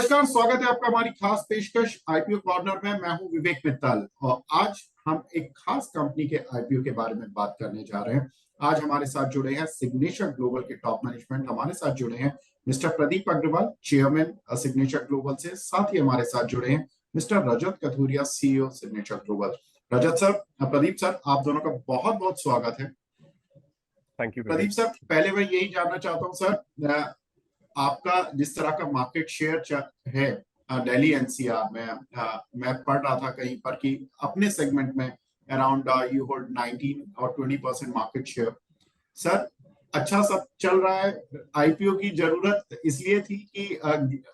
नमस्कार, स्वागत है आपका हमारी खास पेशकश आईपीओ कॉर्नर में। मैं हूं विवेक मित्तल और आज हम एक खास कंपनी के आईपीओ के बारे में बात करने जा रहे हैं। आज हमारे साथ जुड़े हैं सिग्नेचर ग्लोबल के टॉप मैनेजमेंट। हमारे साथ जुड़े हैं Mr Pradeep Agarwal, chairman Signature Global से। साथ ही हमारे साथ जुड़े हैं Mr Rajat Kathuria, CEO Signature Global. Rajat sir, Pradeep sir, आप दोनों का बहुत बहुत स्वागत है। थैंक यू प्रदीप सर, पहले मैं यही जानना चाहता हूँ सर, आपका जिस तरह का मार्केट शेयर है दिल्ली एनसीआर में, मैं पढ़ रहा था कहीं पर कि अपने सेगमेंट में अराउंड यू होल्ड 19 और 20% मार्केट शेयर। सर, अच्छा सब चल रहा है। आईपीओ की जरूरत इसलिए थी कि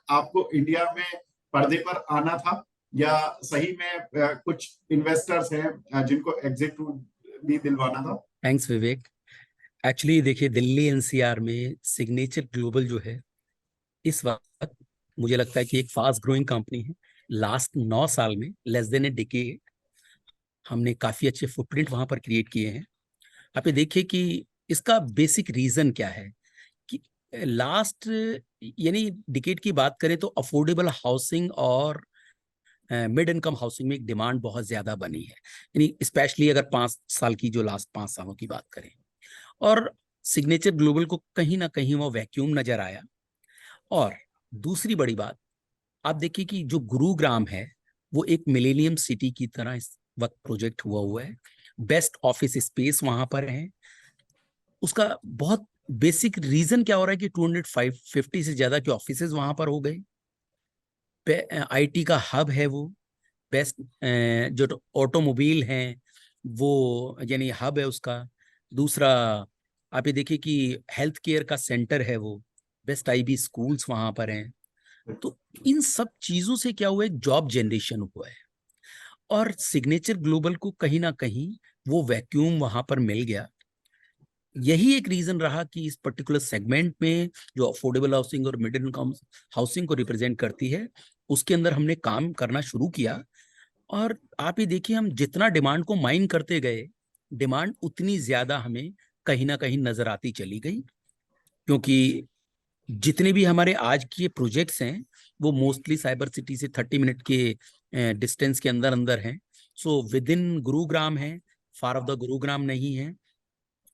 आपको इंडिया में पर्दे पर आना था, या सही में कुछ इन्वेस्टर्स हैं जिनको एग्जिट भी दिलवाना था? थैंक्स विवेक। एक्चुअली देखिए, दिल्ली एनसीआर में सिग्नेचर ग्लोबल जो है इस वक्त मुझे लगता है कि एक फास्ट ग्रोइंग कंपनी है। लास्ट 9 साल में, लेस देन ए डिकेड, हमने काफी अच्छे फुटप्रिंट वहां पर क्रिएट किए हैं। आप ये देखिए कि इसका बेसिक रीजन क्या है कि लास्ट यानी डिकेड की बात करें तो अफोर्डेबल हाउसिंग और मिड इनकम हाउसिंग में एक डिमांड बहुत ज्यादा बनी है, यानी स्पेशली अगर 5 साल की, जो लास्ट 5 सालों की बात करें। और सिग्नेचर ग्लोबल को कहीं ना कहीं वो वैक्यूम नजर आया। और दूसरी बड़ी बात, आप देखिए कि जो गुरुग्राम है वो एक मिलेनियम सिटी की तरह इस वक्त प्रोजेक्ट हुआ है। बेस्ट ऑफिस स्पेस वहां पर है। उसका बहुत बेसिक रीजन क्या हो रहा है कि 250 से ज्यादा के ऑफिसेज वहां पर हो गए। आईटी का हब है वो। बेस्ट जो ऑटोमोबाइल हैं वो यानी हब है उसका। दूसरा, आप ये देखिए कि हेल्थ केयर का सेंटर है वो। बेस्ट आईबी स्कूल्स वहां पर हैं। तो इन सब चीजों से क्या हुआ है, जॉब जनरेशन हुआ है। और सिग्नेचर ग्लोबल को कहीं ना कहीं वो वैक्यूम वहां पर मिल गया। यही एक रीजन रहा कि इस पर्टिकुलर सेगमेंट में जो अफोर्डेबल हाउसिंग और मिडिल इनकम हाउसिंग को रिप्रेजेंट करती है, उसके अंदर हमने काम करना शुरू किया। और आप ये देखिए, हम जितना डिमांड को माइन करते गए, डिमांड उतनी ज्यादा हमें कहीं ना कहीं नजर आती चली गई। क्योंकि जितने भी हमारे आज के प्रोजेक्ट्स हैं वो मोस्टली साइबर सिटी से 30 मिनट के डिस्टेंस के अंदर अंदर हैं। सो विद इन गुरुग्राम है, फार ऑफ द गुरुग्राम नहीं है।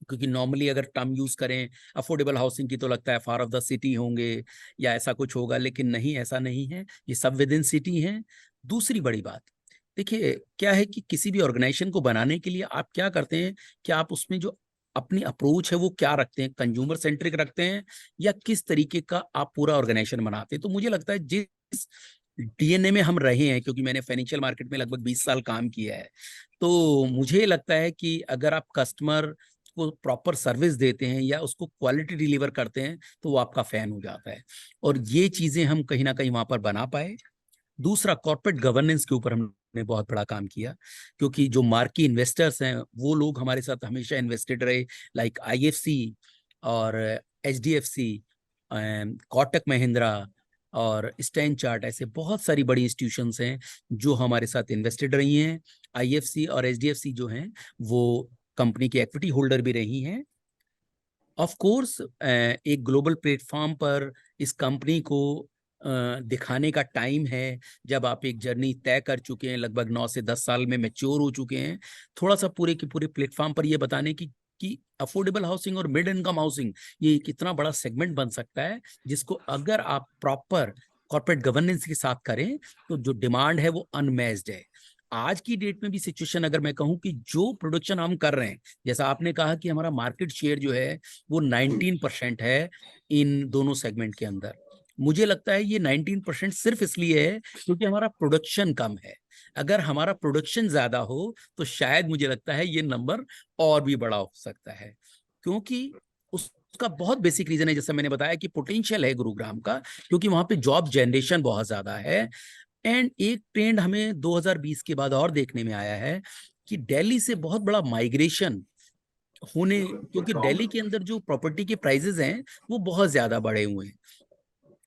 क्योंकि नॉर्मली अगर टर्म यूज करें अफोर्डेबल हाउसिंग की तो लगता है फार ऑफ द सिटी होंगे या ऐसा कुछ होगा, लेकिन नहीं, ऐसा नहीं है। ये सब विद इन सिटी है। दूसरी बड़ी बात, देखिए क्या है कि किसी भी ऑर्गेनाइजेशन को बनाने के लिए आप क्या करते हैं कि आप उसमें जो अपनी अप्रोच है वो क्या रखते हैं, कंज्यूमर सेंट्रिक रखते हैं या किस तरीके का आप पूरा ऑर्गेनाइजेशन बनाते हैं। तो मुझे लगता है जिस डीएनए में हम रहे हैं, क्योंकि मैंने फाइनेंशियल मार्केट में लगभग 20 साल काम किया है, तो मुझे लगता है कि अगर आप कस्टमर को प्रॉपर सर्विस देते हैं या उसको क्वालिटी डिलीवर करते हैं तो वो आपका फैन हो जाता है। और ये चीजें हम कहीं ना कहीं वहां पर बना पाए। दूसरा, कॉर्पोरेट गवर्नेंस के ऊपर हमने बहुत बड़ा काम किया। क्योंकि जो मार्की इन्वेस्टर्स हैं वो लोग हमारे साथ हमेशा इन्वेस्टेड रहे, लाइक आईएफसी और एचडीएफसी, कोटक महिंद्रा और स्टैंड चार्ट, ऐसे बहुत सारी बड़ी इंस्टीट्यूशंस हैं जो हमारे साथ इन्वेस्टेड रही हैं। आईएफसी और एचडीएफसी जो हैं वो कंपनी की इक्विटी होल्डर भी रही हैं। ऑफ कोर्स एक ग्लोबल प्लेटफॉर्म पर इस कंपनी को दिखाने का टाइम है, जब आप एक जर्नी तय कर चुके हैं, लगभग 9 से 10 साल में मैच्योर हो चुके हैं, थोड़ा सा पूरे के पूरे प्लेटफॉर्म पर ये बताने की अफोर्डेबल हाउसिंग और मिड इनकम हाउसिंग ये कितना बड़ा सेगमेंट बन सकता है, जिसको अगर आप प्रॉपर कॉर्पोरेट गवर्नेंस के साथ करें तो जो डिमांड है वो अनमैच्ड है। आज की डेट में भी सिचुएशन अगर मैं कहूं कि जो प्रोडक्शन हम कर रहे हैं, जैसा आपने कहा कि हमारा मार्केट शेयर जो है वो 19% है इन दोनों सेगमेंट के अंदर। मुझे लगता है ये 19% सिर्फ इसलिए है क्योंकि हमारा प्रोडक्शन कम है। अगर हमारा प्रोडक्शन ज्यादा हो तो शायद मुझे लगता है ये नंबर और भी बड़ा हो सकता है। क्योंकि उसका बहुत बेसिक रीजन है, जैसा मैंने बताया कि पोटेंशियल है गुरुग्राम का, क्योंकि वहां पे जॉब जनरेशन बहुत ज्यादा है। एंड एक ट्रेंड हमें 2020 के बाद और देखने में आया है कि दिल्ली से बहुत बड़ा माइग्रेशन होने, क्योंकि दिल्ली के अंदर जो प्रॉपर्टी के प्राइसेस हैं वो बहुत ज्यादा बढ़े हुए हैं।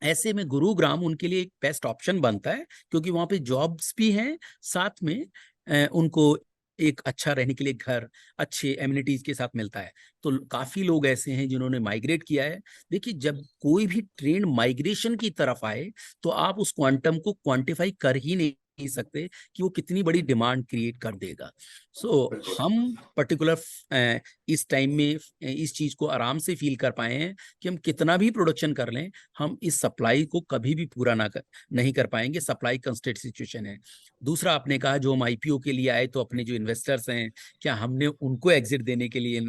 ऐसे में गुरुग्राम उनके लिए एक बेस्ट ऑप्शन बनता है, क्योंकि वहां पे जॉब्स भी हैं, साथ में उनको एक अच्छा रहने के लिए घर, अच्छे एमिनिटीज के साथ मिलता है। तो काफी लोग ऐसे हैं जिन्होंने माइग्रेट किया है। देखिए, जब कोई भी ट्रेंड माइग्रेशन की तरफ आए तो आप उस क्वांटम को क्वांटिफाई कर ही नहीं सकते कि वो कितनी बड़ी डिमांड क्रिएट कर देगा। सो बिल्कुल। हम पर्टिकुलर इस टाइम में इस चीज को आराम से फील कर पाए हैं कि हम कितना भी प्रोडक्शन कर लें, हम इस सप्लाई को कभी भी पूरा नहीं कर पाएंगे। सप्लाई कंस्ट्रेंट सिचुएशन है। दूसरा, आपने कहा जो हम आईपीओ के लिए आए तो अपने जो इन्वेस्टर्स हैं, क्या हमने उनको एग्जिट देने के लिए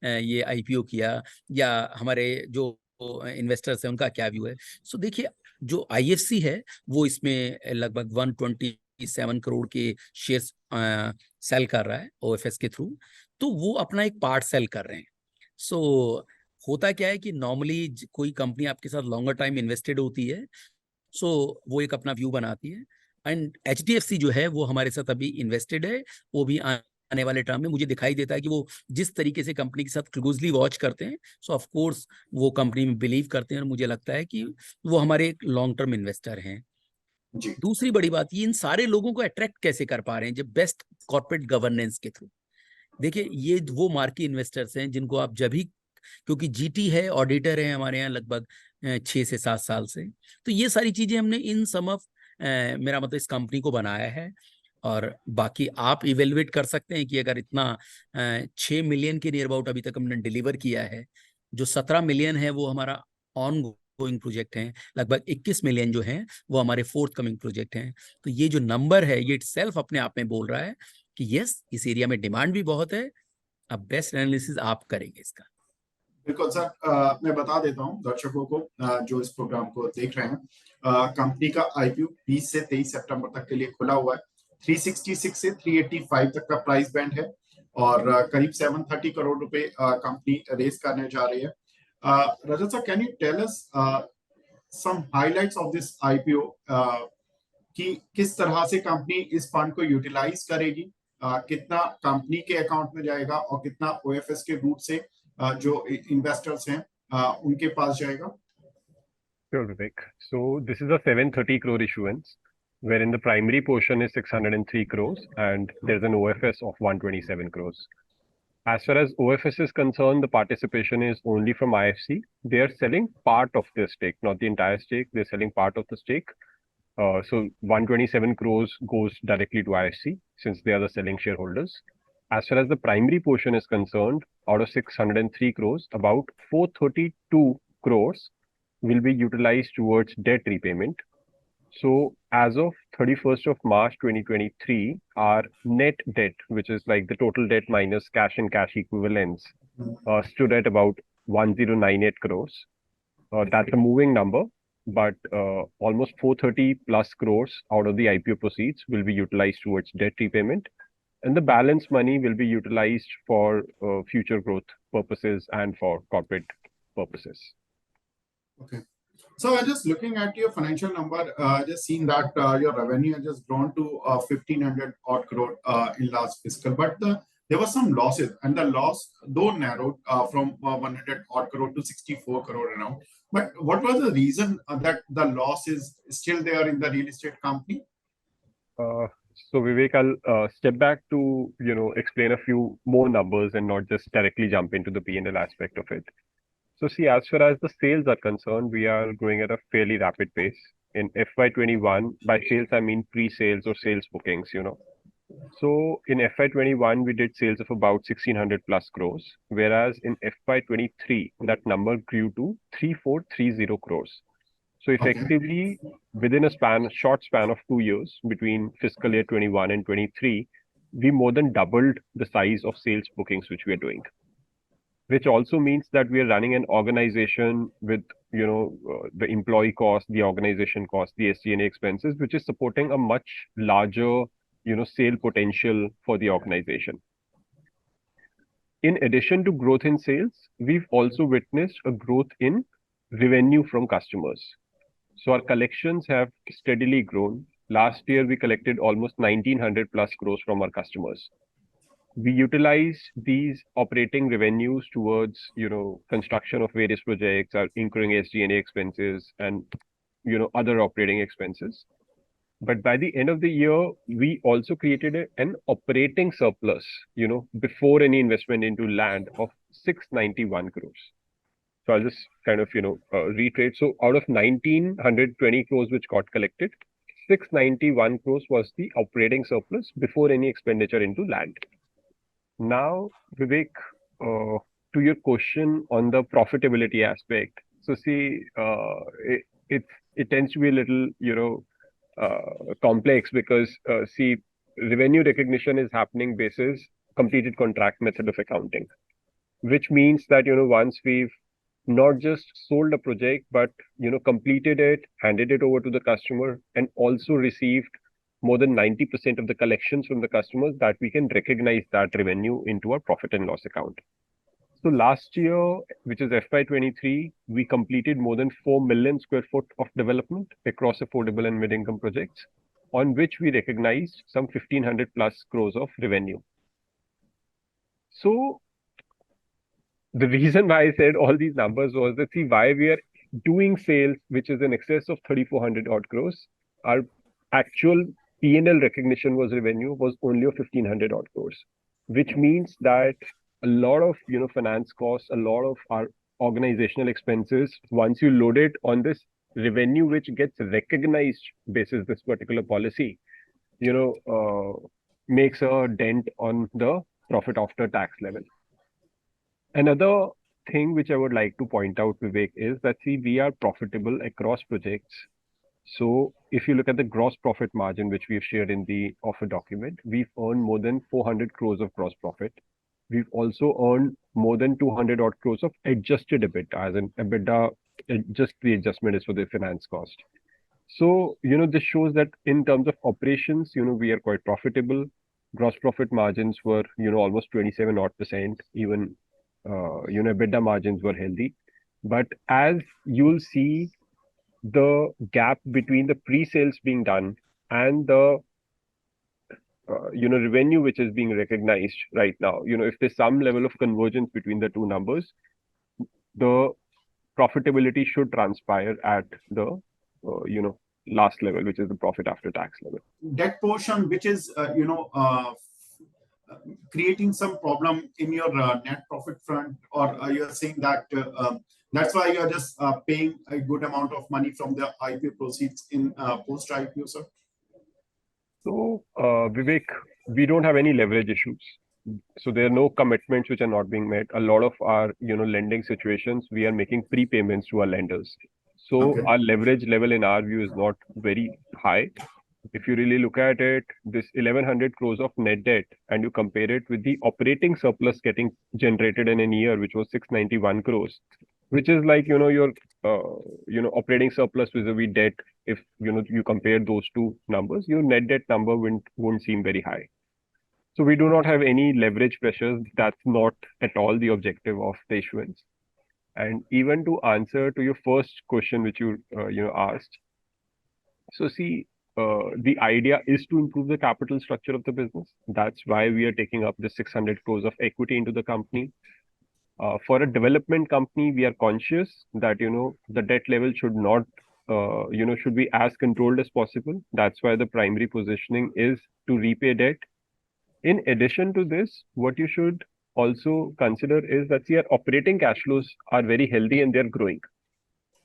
ये आईपीओ किया, या हमारे जो इन्वेस्टर्स हैं उनका क्या व्यू है? सो देखिए, जो आईएफसी है वो इसमें लगभग 127 करोड़ के शेयर्स सेल कर रहा है ओएफएस के थ्रू। तो वो अपना एक पार्ट सेल कर रहे हैं। सो होता क्या है कि नॉर्मली कोई कंपनी आपके साथ लॉन्गर टाइम इन्वेस्टेड होती है, सो वो एक अपना व्यू बनाती है। एंड एचडीएफसी जो है वो हमारे साथ अभी इन्वेस्टेड है। वो भी आने वाले टाइम में मुझे दिखाई देता है कि वो जिस तरीके से कंपनी के साथ क्लोजली वॉच करते हैं, सो ऑफ कोर्स वो कंपनी में बिलीव करते हैं, और मुझे लगता है कि वो हमारे एक लॉन्ग टर्म इन्वेस्टर हैं। जी। दूसरी बड़ी बात, ये इन सारे लोगों को अट्रैक्ट कैसे कर पा रहे हैं? जब बेस्ट कॉर्पोरेट गवर्नेंस के थ्रू। देखिए, ये वो मार्की इन्वेस्टर्स हैं जिनको आप जब भी, क्योंकि जीटी है, ऑडिटर है हमारे यहाँ लगभग 6 से 7 साल से, तो ये सारी चीजें हमने इन सम ऑफ मेरा मतलब इस कंपनी को बनाया है। और बाकी आप इवेलुएट कर सकते हैं कि अगर इतना 6 मिलियन के नियर अबाउट अभी तक हमने डिलीवर किया है, जो 17 मिलियन है वो हमारा ऑन गोइंग प्रोजेक्ट है, लगभग 21 मिलियन जो है वो हमारे फोर्थ कमिंग प्रोजेक्ट हैं। तो ये जो नंबर है ये इटसेल्फ अपने आप में बोल रहा है कि यस, इस एरिया में डिमांड भी बहुत है। अब बेस्ट एनालिसिस आप करेंगे इसका। बिल्कुल सर, मैं बता देता हूँ दर्शकों को जो इस प्रोग्राम को देख रहे हैं, कंपनी का आईपीओ 20 से 23 सितंबर तक के लिए खुला हुआ है। 366 से 385 तक का प्राइस बैंड है, और करीब 730 करोड़ रुपए कंपनी रेस करने जा रही है। Rajat sir, can you tell us some highlights of this IPO, कि किस तरह से कंपनी इस फंड को यूटिलाइज करेगी, कितना कंपनी के अकाउंट में जाएगा और कितना ओएफएस के रूट से जो इन्वेस्टर्स हैं उनके पास जाएगा? Sure, Vivek. So this is a 730 crore issuance, wherein the primary portion is 603 crores and there's an OFS of 127 crores. As far as OFS is concerned, the participation is only from IFC. They are selling part of their stake, not the entire stake. They're selling part of the stake. So 127 crores goes directly to IFC since they are the selling shareholders. As far as the primary portion is concerned, out of 603 crores, about 432 crores will be utilized towards debt repayment. So as of 31st of March 2023, our net debt, which is like the total debt minus cash and cash equivalents, stood at about 1098 crores. That's a moving number, but almost 430 plus crores out of the IPO proceeds will be utilized towards debt repayment. And the balance money will be utilized for future growth purposes and for corporate purposes. Okay. So I just looking at your financial number, just seen that your revenue has just grown to 1,500 odd crore in last fiscal, but there were some losses, and the loss though narrowed from 100 odd crore to 64 crore around. But what was the reason that the loss is still there in the real estate company? So Vivek, I'll step back to explain a few more numbers and not just directly jump into the P&L aspect of it. So see, as far as the sales are concerned, we are growing at a fairly rapid pace. In FY21, by sales I mean pre-sales or sales bookings, So in FY21, we did sales of about 1600 plus crores, whereas in FY23, that number grew to 3430 crores. So effectively, within a short span of 2 years, between fiscal year 21 and 23, we more than doubled the size of sales bookings which we are doing. Which also means that we are running an organization with, the employee cost, the organization cost, the SG&A expenses, which is supporting a much larger, sale potential for the organization. In addition to growth in sales, we've also witnessed a growth in revenue from customers. So our collections have steadily grown. Last year, we collected almost 1900 plus crores from our customers. We utilize these operating revenues towards, construction of various projects, incurring SG&A expenses and, other operating expenses. But by the end of the year, we also created an operating surplus, before any investment into land of 691 crores. So I'll just kind of, reiterate. So out of 1920 crores which got collected, 691 crores was the operating surplus before any expenditure into land. Now, Vivek, to your question on the profitability aspect. So see, it tends to be a little, complex because see, revenue recognition is happening basis completed contract method of accounting, which means that once we've not just sold a project but completed it, handed it over to the customer, and also received more than 90% of the collections from the customers, that we can recognize that revenue into our profit and loss account. So last year, which is FY23, we completed more than 4 million square foot of development across affordable and mid-income projects, on which we recognized some 1500 plus crores of revenue. So the reason why I said all these numbers was that see why we are doing sales, which is in excess of 3400 odd crores, our actual P&L recognition revenue was only of 1500 odd crores, which means that a lot of finance costs, a lot of our organizational expenses, once you load it on this revenue which gets recognized basis this particular policy, makes a dent on the profit after tax level. Another thing which I would like to point out, Vivek, is that see, we are profitable across projects. So if you look at the gross profit margin, which we've shared in the offer document, we've earned more than 400 crores of gross profit. We've also earned more than 200 odd crores of adjusted EBITDA, as in EBITDA, just the adjustment is for the finance cost. So, this shows that in terms of operations, we are quite profitable. Gross profit margins were, almost 27 odd %. Even, EBITDA margins were healthy. But as you'll see, the gap between the pre-sales being done and the revenue which is being recognized right now, if there's some level of convergence between the two numbers, the profitability should transpire at the last level, which is the profit after tax level. That portion which is creating some problem in your net profit front, or you're saying that that's why you're just paying a good amount of money from the IPO proceeds in post IPO, sir? So, Vivek, we don't have any leverage issues. So there are no commitments which are not being met. A lot of our, lending situations, we are making prepayments to our lenders. So our leverage level in our view is not very high. If you really look at it, this 1100 crores of net debt, and you compare it with the operating surplus getting generated in a year, which was 691 crores, which is like, your, operating surplus vis-a-vis debt. If, you compare those two numbers, your net debt number won't seem very high. So we do not have any leverage pressures. That's not at all the objective of the issuance. And even to answer to your first question, which you, asked. So see, the idea is to improve the capital structure of the business. That's why we are taking up the 600 crores of equity into the company. For a development company, we are conscious that, the debt level should not, should be as controlled as possible. That's why the primary positioning is to repay debt. In addition to this, what you should also consider is that your operating cash flows are very healthy and they're growing.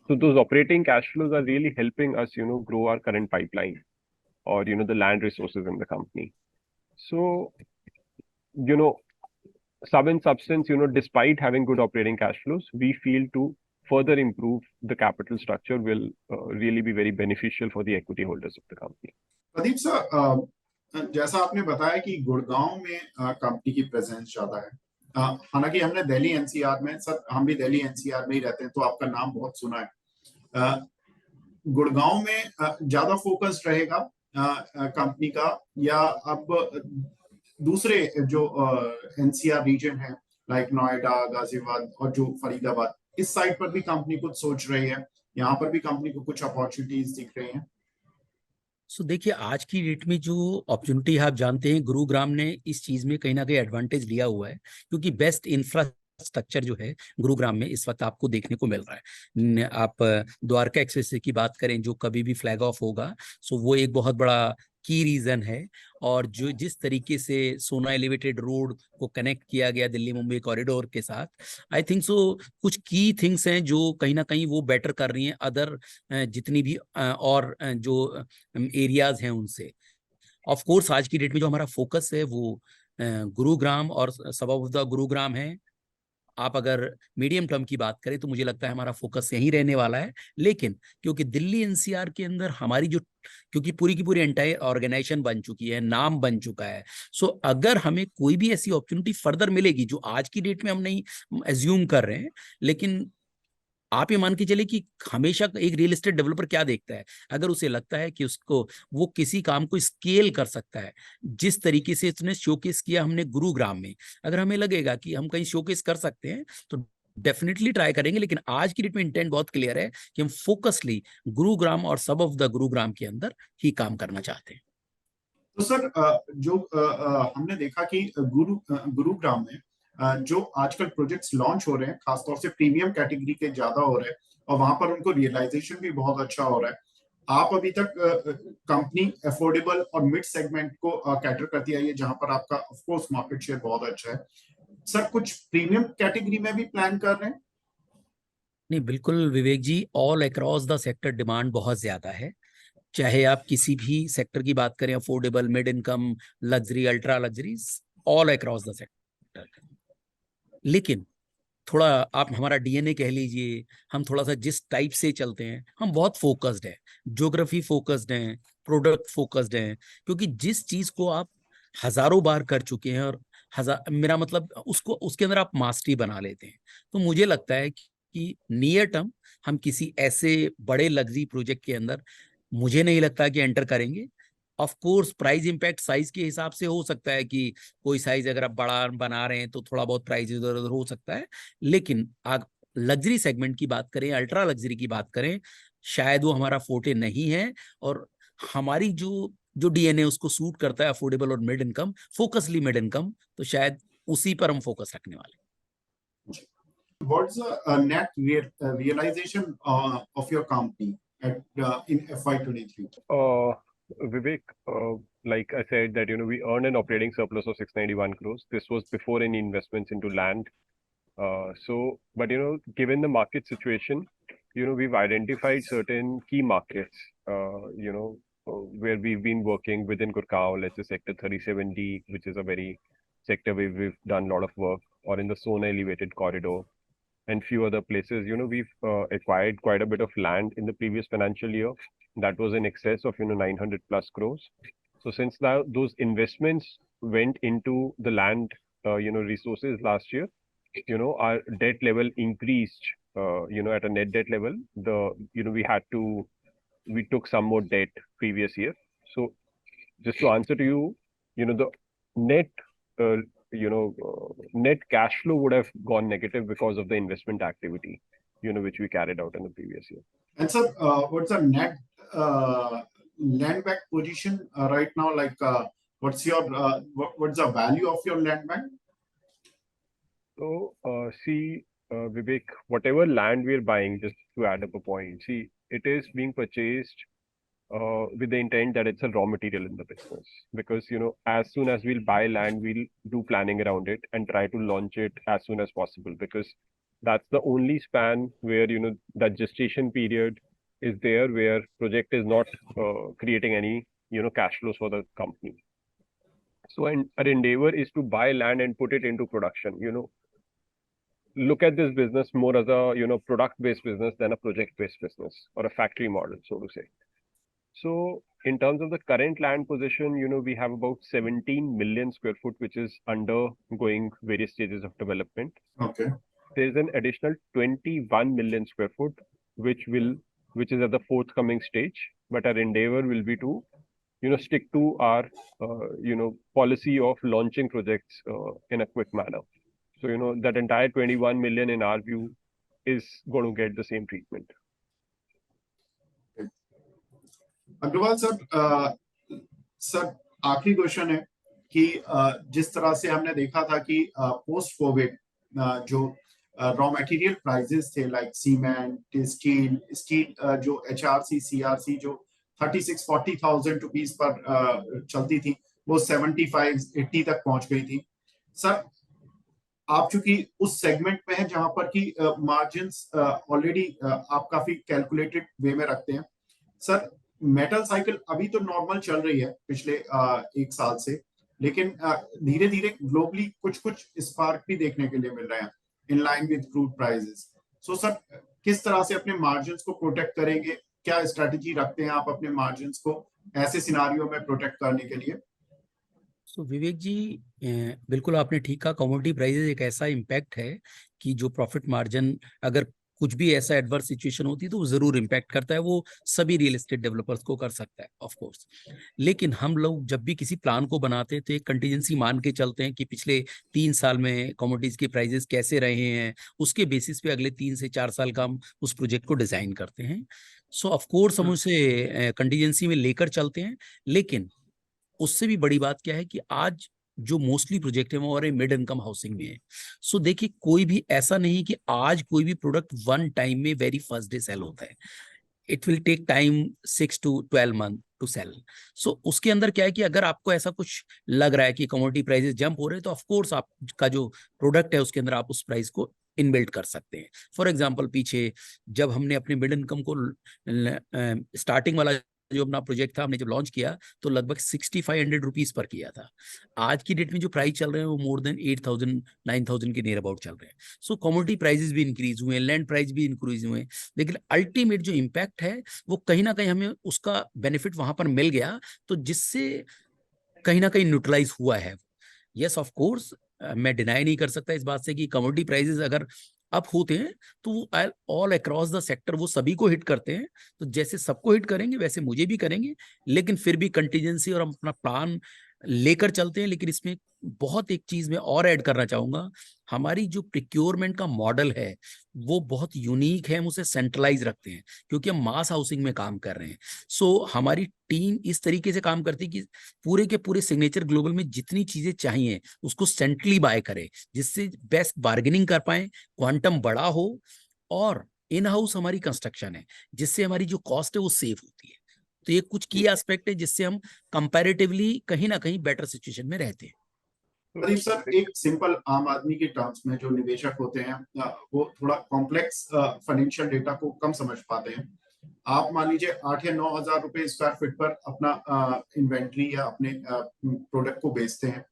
So those operating cash flows are really helping us, grow our current pipeline or, the land resources in the company. So, sub and substance, despite having good operating cash flows, we feel to further improve the capital structure will really be very beneficial for the equity holders of the company. Pradeep sir, जैसा आपने बताया कि गुड़गांव में company की presence ज्यादा है, हालांकि हमने दिल्ली एनसीआर में, सर हम भी दिल्ली एनसीआर में ही रहते हैं, तो आपका नाम बहुत सुना है। गुड़गांव में ज्यादा फोकस रहेगा कंपनी का, या अब दूसरे जो एनसीआर रीजन है लाइक नोएडा, गाजियाबाद और जो फरीदाबाद, इस साइड पर भी कंपनी कुछ सोच रही है, यहाँ पर भी कंपनी को कुछ अपॉर्चुनिटीज दिख रही हैं? सो देखिए, आज की डेट में जो अपॉर्चुनिटी आप जानते हैं, गुरुग्राम ने इस चीज में कहीं ना कहीं एडवांटेज लिया हुआ है, क्योंकि बेस्ट इंफ्रास्ट्रक्चर स्ट्रक्चर जो है गुरुग्राम में इस वक्त आपको देखने को मिल रहा है। आप द्वारका एक्सप्रेस की बात करें जो कभी भी फ्लैग ऑफ होगा, सो वो एक बहुत बड़ा की रीजन है। और जो जिस तरीके से सोना एलिवेटेड रोड को कनेक्ट किया गया दिल्ली मुंबई कॉरिडोर के साथ, आई थिंक सो कुछ की थिंग्स हैं जो कहीं ना कहीं वो बेटर कर रही हैं अदर जितनी भी और जो एरियाज हैं उनसे। ऑफ कोर्स आज की डेट में जो हमारा फोकस है वो गुरुग्राम और सब ऑफ द गुरुग्राम है। आप अगर मीडियम टर्म की बात करें तो मुझे लगता है हमारा फोकस यहीं रहने वाला है। लेकिन क्योंकि दिल्ली एनसीआर के अंदर हमारी जो, क्योंकि पूरी की पूरी एंटायर ऑर्गेनाइजेशन बन चुकी है, नाम बन चुका है, सो अगर हमें कोई भी ऐसी अपॉर्चुनिटी फर्दर मिलेगी जो आज की डेट में हम नहीं एज्यूम कर रहे हैं, लेकिन आप ये मान के चले कि हमेशा एक रियल एस्टेट डेवलपर क्या देखता है, अगर उसे लगता है कि उसको वो किसी काम को स्केल कर सकता है, जिस तरीके से इसने शोकेस किया हमने गुरुग्राम में, अगर हमें लगेगा कि हम कहीं शोकेस कर सकते हैं तो डेफिनेटली ट्राई करेंगे। लेकिन आज की डेट में इंटेंट बहुत क्लियर है कि हम फोकसली गुरुग्राम और सब ऑफ द गुरुग्राम के अंदर ही काम करना चाहते हैं। तो सर जो हमने देखा कि गुरुग्राम में जो आजकल प्रोजेक्ट्स लॉन्च हो रहे हैं खासतौर से प्रीमियम कैटेगरी के ज्यादा हो रहे हैं और वहां पर उनको रियलाइजेशन भी बहुत अच्छा हो रहा है। आप अभी तक कंपनी अफोर्डेबल और मिड सेगमेंट को कैटर करती आई है जहां पर आपका ऑफ कोर्स मार्केट शेयर बहुत अच्छा है। सर कुछ प्रीमियम कैटेगरी में भी प्लान कर रहे हैं? नहीं, बिल्कुल Vivek ji, all across the sector demand बहुत ज्यादा है। चाहे आप किसी भी सेक्टर की बात करें, affordable, mid income, luxury, ultra luxury, all across the sector. लेकिन थोड़ा आप हमारा डीएनए कह लीजिए, हम थोड़ा सा जिस टाइप से चलते हैं, हम बहुत फोकस्ड हैं, ज्योग्राफी फोकस्ड हैं, प्रोडक्ट फोकस्ड हैं। क्योंकि जिस चीज को आप हजारों बार कर चुके हैं और मेरा मतलब उसको उसके अंदर आप मास्टरी बना लेते हैं, तो मुझे लगता है कि नियर टर्म हम किसी ऐसे बड़े लग्जरी प्रोजेक्ट के अंदर मुझे नहीं लगता कि एंटर करेंगे। Of course price impact size के हिसाब से हो सकता है कि कोई साइज अगर आप बड़ा बना रहे हैं तो थोड़ा बहुत प्राइस इधर उधर हो सकता है। लेकिन आप लग्जरी सेगमेंट की बात करें, अल्ट्रा लग्जरी की बात करें, शायद वो हमारा फोटे नहीं है। और हमारी जो जो डीएनए उसको सूट करता है, अफोर्डेबल और मिड इनकम, फोकसली मिड इनकम, तो शायद उसी पर हम फोकस रखने वाले। What's the net realization of your company at in FY23? Vivek, like I said that, we earned an operating surplus of 691 crores. This was before any investments into land. But, given the market situation, we've identified certain key markets, where we've been working within Gurgaon, let's say sector 37D, which is a very sector where we've done a lot of work, or in the Sona elevated corridor, and few other places. We've acquired quite a bit of land in the previous financial year. That was in excess of 900 plus crores. So since now those investments went into the land resources last year, our debt level increased. At a net debt level, we took some more debt previous year. So just to answer to you, the net net cash flow would have gone negative because of the investment activity, which we carried out in the previous year. And sir, what's the net land bank position right now? Like, what's the value of your land bank? So, Vivek, whatever land we're buying, just to add up a point, it is being purchased with the intent that it's a raw material in the business. Because, as soon as we'll buy land, we'll do planning around it and try to launch it as soon as possible. Because that's the only span where, that gestation period is there, where project is not creating any, cash flows for the company. So our endeavor is to buy land and put it into production, look at this business more as a, product-based business than a project-based business or a factory model, so to say. So in terms of the current land position, we have about 17 million square foot, which is undergoing various stages of development. Okay. There's an additional 21 million square foot, which is at the forthcoming stage. But our endeavor will be to, stick to our, policy of launching projects in a quick manner. So, that entire 21 million in our view is going to get the same treatment. Agarwal sir आखिरी question है कि जिस तरह से हमने देखा था कि पोस्ट कोविड जो रॉ मटेरियल प्राइसेस थे लाइक सीमेंट, स्टील जो HRC CRC जो 36-40,000 रुपीज पर चलती थी, वो 75-80 तक पहुंच गई थी। सर, आप चूंकि उस सेगमेंट में है जहां पर कि मार्जिन्स ऑलरेडी आप काफी कैलकुलेटेड वे में रखते हैं। सर, मेटल साइकिल अभी तो नॉर्मल चल रही है पिछले 1 साल से, लेकिन धीरे धीरे ग्लोबली कुछ कुछ स्पार्क भी देखने के लिए मिल रहे हैं in line with crude prices. So sir, किस तरह से अपने मार्जिन्स को प्रोटेक्ट करेंगे? क्या स्ट्रेटेजी रखते हैं आप अपने मार्जिन्स को ऐसे सिनारियों में प्रोटेक्ट करने के लिए? सो विवेक जी, बिल्कुल आपने ठीक कहा। कमोडिटी प्राइसेस एक ऐसा इम्पैक्ट है कि जो प्रॉफिट मार्जिन, अगर कुछ भी ऐसा एडवर्स सिचुएशन होती है तो वो जरूर इम्पैक्ट करता है। वो सभी रियल एस्टेट डेवलपर्स को कर सकता है ऑफ कोर्स। लेकिन हम लोग जब भी किसी प्लान को बनाते हैं तो एक कंटीजेंसी मान के चलते हैं कि पिछले 3 साल में कमोडिटीज के प्राइसेस कैसे रहे हैं, उसके बेसिस पे अगले 3 से 4 साल का हम उस प्रोजेक्ट को डिजाइन करते हैं। सो ऑफ कोर्स हम उसे कंटीजेंसी में लेकर चलते हैं। लेकिन उससे भी बड़ी बात क्या है कि आज जो मोस्टली प्रोजेक्ट है वो हमारे मिड इनकम हाउसिंग में है। सो देखिए, कोई भी ऐसा नहीं कि आज कोई भी प्रोडक्ट वन टाइम में वेरी फर्स्ट डे सेल होता है। It will take time 6 to 12 month to sell. So उसके अंदर क्या है कि अगर आपको ऐसा कुछ लग रहा है कि कमोडिटी प्राइसेस जंप हो रहे हैं तो ऑफकोर्स आपका जो प्रोडक्ट है उसके अंदर आप उस प्राइस को इनबिल्ट कर सकते हैं। फॉर एग्जाम्पल, पीछे जब हमने अपने मिड इनकम को स्टार्टिंग वाला जो अपना प्रोजेक्ट था, हमने जब लॉन्च किया तो लगभग 6500 रुपीज पर किया था। आज की डेट में जो प्राइस चल रहे हैं वो मोर देन 8000 9000 के नियर अबाउट चल रहे हैं। सो कमोडिटी प्राइसेस भी इंक्रीज हुए हैं, लैंड प्राइस भी इंक्रीज हुए हैं, लेकिन अल्टीमेट जो इम्पैक्ट है वो कहीं ना कहीं हमें उसका बेनिफिट वहां पर मिल गया, तो जिससे कहीं ना कहीं न्यूट्रलाइज हुआ है। यस ऑफ कोर्स, मैं डिनाई नहीं कर सकता इस बात से कि कमोडिटी प्राइसेस अगर अप होते हैं तो वो ऑल अक्रॉस द सेक्टर वो सभी को हिट करते हैं। तो जैसे सबको हिट करेंगे वैसे मुझे भी करेंगे, लेकिन फिर भी कंटीजेंसी और हम अपना प्लान लेकर चलते हैं। लेकिन इसमें बहुत एक चीज मैं और ऐड करना चाहूंगा, हमारी जो प्रिक्योरमेंट का मॉडल है वो बहुत यूनिक है। हम उसे सेंट्रलाइज रखते हैं क्योंकि हम मास हाउसिंग में काम कर रहे हैं। सो हमारी टीम इस तरीके से काम करती है कि पूरे के पूरे सिग्नेचर ग्लोबल में जितनी चीजें चाहिए उसको सेंट्रली बाय करे, जिससे बेस्ट बार्गेनिंग कर पाए, क्वांटम बड़ा हो, और इन हाउस हमारी कंस्ट्रक्शन है जिससे हमारी जो कॉस्ट है वो सेव होती है। तो ये कुछ की एस्पेक्ट है जिससे हम कंपैरेटिवली कहीं ना कहीं बेटर सिचुएशन में रहते हैं। प्रदीप सर, एक सिंपल आम आदमी के टर्म्स में जो निवेशक होते हैं वो थोड़ा कॉम्प्लेक्स फाइनेंशियल डेटा को कम समझ पाते हैं। आप मान लीजिए 8 या 9 हजार रुपए स्क्वायर फीट पर अपना इन्वेंट्री या अपने प्रोडक्ट को बेचते हैं।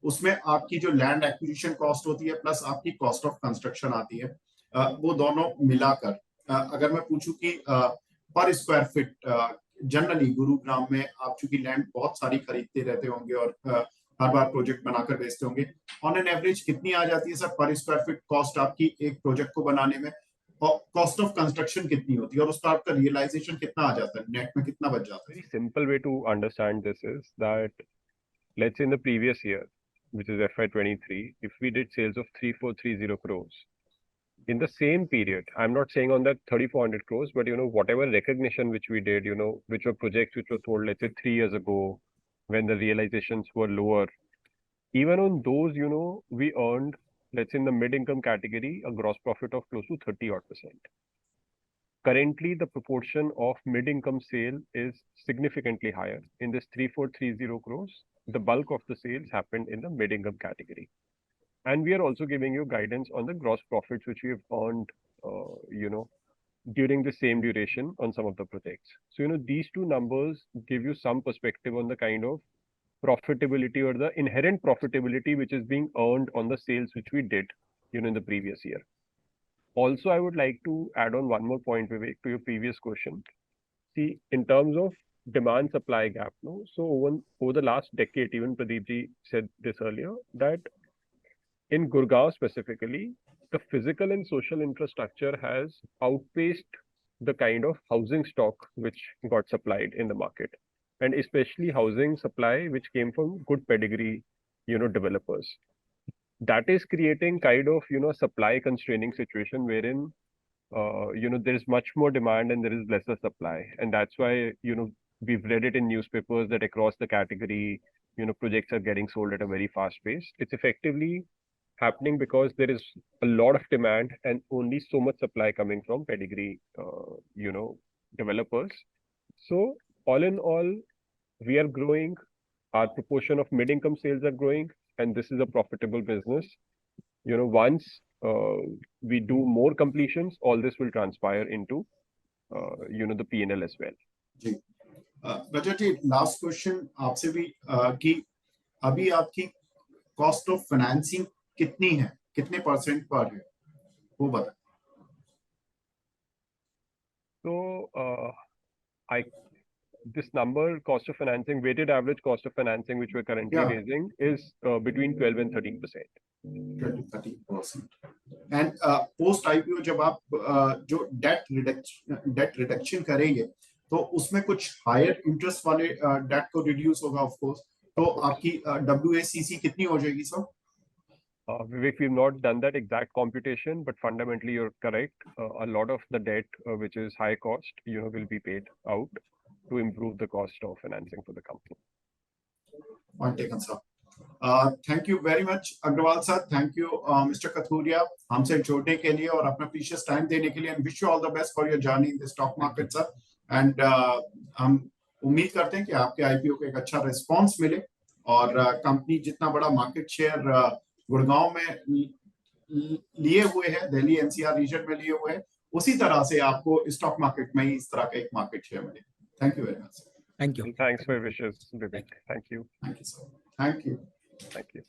उसमें आपकी जो लैंड एक्विजिशन कॉस्ट होती है प्लस आपकी कॉस्ट ऑफ कंस्ट्रक्शन आती है, वो दोनों मिलाकर अगर मैं पूछूं कि पर स्क्वायर फीट जनरली गुरुग्राम में आप चूंकि लैंड बहुत सारी खरीदते रहते होंगे और हर बार प्रोजेक्ट बनाकर बेचते होंगे, ऑन एन एवरेज कितनी आ जाती है सर पर स्क्वायर फीट कॉस्ट आपकी एक प्रोजेक्ट को बनाने में? कॉस्ट ऑफ कंस्ट्रक्शन कितनी होती है और उसका आपका रियलाइजेशन कितना आ जाता है, नेट में कितना बच जाता है? Very simple way to understand this is that, let's say in the previous year, which is FY23, if we did sales of 3430 crores, in the same period, I'm not saying on that 3400 crores, but whatever recognition which we did, which were projects which were sold, let's say 3 years ago, when the realizations were lower, even on those, we earned, let's say in the mid-income category, a gross profit of close to 30%. Currently, the proportion of mid-income sale is significantly higher. In this 3430 crores, the bulk of the sales happened in the mid-income category. And we are also giving you guidance on the gross profits which we have earned, during the same duration on some of the projects. So, these two numbers give you some perspective on the kind of profitability or the inherent profitability which is being earned on the sales which we did, in the previous year. Also, I would like to add on one more point, Vivek, to your previous question. See, in terms of demand supply gap, so over the last decade, even Pradeep ji said this earlier, that in Gurgaon specifically, the physical and social infrastructure has outpaced the kind of housing stock which got supplied in the market, and especially housing supply which came from good pedigree, developers. That is creating kind of, supply constraining situation wherein, there is much more demand and there is lesser supply. And that's why, we've read it in newspapers that across the category, projects are getting sold at a very fast pace. It's effectively happening because there is a lot of demand and only so much supply coming from pedigree, developers. So all in all, we are growing. Our proportion of mid-income sales are growing, and this is a profitable business. Once we do more completions, all this will transpire into, the P&L as well. जी Rajat ji, last question आपसे भी कि अभी आपकी cost of financing कितनी है, कितने % पर है, वो बताएं। So this number, cost of financing, weighted average cost of financing, which we're currently raising, is between 12 and 13%. 12-13%. And post IPO जब आप जो डेट रिडक्शन करेंगे तो उसमें कुछ हायर इंटरेस्ट वाले डेट को रिड्यूस होगा ऑफ कोर्स, तो आपकी WACC कितनी हो जाएगी sir? Vivek, we've not done that exact computation, but fundamentally you're correct. A lot of the debt, which is high cost, will be paid out to improve the cost of financing for the company. Point taken, sir. Thank you very much, Agrawal sir. Thank you, Mr. Kathuria, हमसे जोड़ने के लिए और अपना precious time देने के लिए, and wish you all the best for your journey in the stock market, sir. And हम उम्मीद करते हैं कि आपके IPO को एक अच्छा response मिले और कंपनी जितना बड़ा market share गुड़गांव में लिए हुए है, दिल्ली NCR रीजन में लिए हुए है, उसी तरह से आपको स्टॉक मार्केट में ही इस तरह का एक मार्केट शेयर मिले। Thank you very much. Thank you. And thanks for your wishes, Vivek. Thank you. Thank you, sir. Thank you. Thank you.